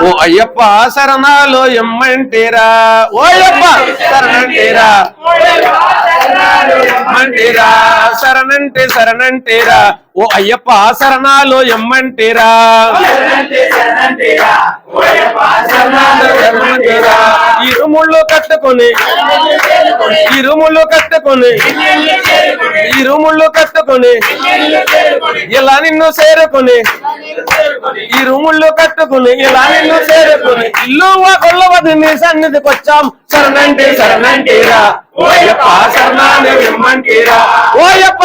ఓ అయ్యప్ప శరణాలు ఎమ్మంటేరా ఓ అయ్యప్ప శరణంటేరా ఎమ్మంటేరా శరణంటే శరణంటేరా ఓ అయ్యప్ప శరణాలు ఎమ్మంటేరా ఇరుముళ్ళు కట్టుకొని ఇరుముళ్ళు కట్టుకొని ఇరుముళ్ళు కట్టుకొని ఇలా నిన్ను చేరుకొని ఇరుముళ్ళు కట్టుకుని ఇలా నిన్ను చేరుకుని ఇల్లు కొల్లవది నీ సన్నిధికి వచ్చాం శరణంటే శరణంటేరా ఓయప్ప శరణాలు ఇమ్మంటేరా ఓయప్ప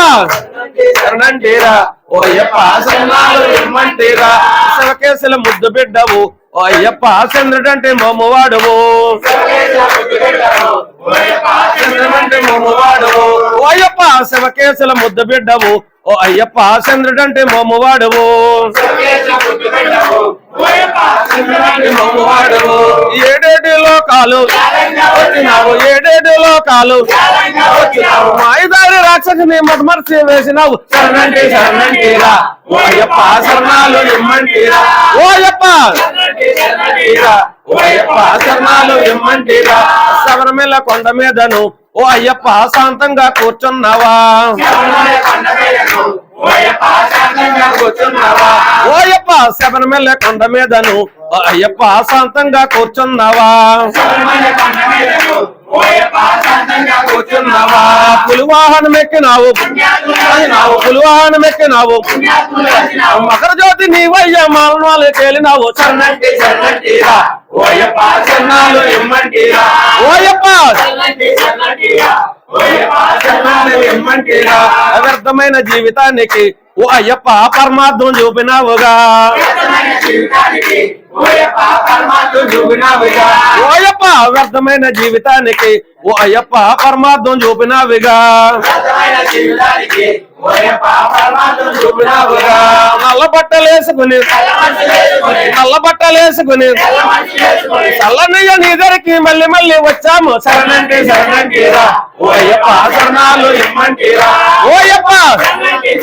శరణంటేరా ఓయప్ప శరణాలు ఇమ్మంటేరా శివకేశల ముద్దు బిడ్డవు ఓ అయ్యప్ప చంద్రుడంటే మోమువాడువు చంద్రుడంటే మోమువాడువు ఓ అయ్యప్ప శివకేశల ముద్దు బిడ్డవు ఓ అయ్యప్ప చంద్రుడంటే మోమువాడువు ఏడేడు లోకాలు వచ్చినావు ఏడేడు లోకాలు వచ్చినావు మాయదారి రాక్షసిని మర్చి వేసినావు శరణంటే శరణంటేరా ఓ అయ్యప్ప శరణాలు ఇమ్మంటేరా ఓ అయ్యప్ప ఓ అయ్యప్ప శరణాలు ఇమ్మంటేరా శబరిమల కొండ మీదను ఓ అయ్యప్ప శాంతంగా కూర్చున్నావా ఓయప్ప శబరిమల కొండ మీదను అయ్యప్ప శాంతంగా కూర్చున్నావా కూర్చున్నావా పులివాహనం ఎక్కినావు పులివాహనం ఎక్కినావు మకర జ్యోతి నీవయ్య మాలనాలు తేలినావు శరణంటే శరణంటేరా ఓయప్ప శరణాలు ఇమ్మంటేరా ఓయప్ప వ్యర్థమైన జీవితానికి ఓ అయ్యప్ప పరమార్థం చూపినావుగా ఓయప్ప వ్యర్థమైన జీవితానికి ఓ అయ్యప్ప పరమార్థం చూపినావిగా నల్ల బట్టలేసుకుని నల్ల బట్టలేసుకుని చల్లనయ్య నీ దగ్గరికి మళ్ళీ మళ్ళీ వచ్చాము శరణంటే శరణంటేరా ఓ అయ్యప్ప శరణాలు ఇమ్మంటేరా ఓయప్ప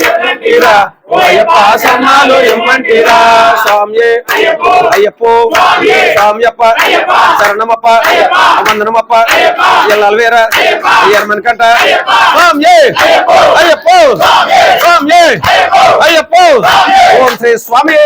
శరణంటేరా ఓ అయ్యప్ప శరణాలు ఇమ్మంటేరా స్వామియే అయ్యప్పో స్వామియప్ప శరణమప్ప వందనమప్ప ఎల్లవేరా ఎర్మన్కంట స్వామియే అయ్యప్పో స్వామియే అయ్యప్పో ఓం శ్రీ స్వామి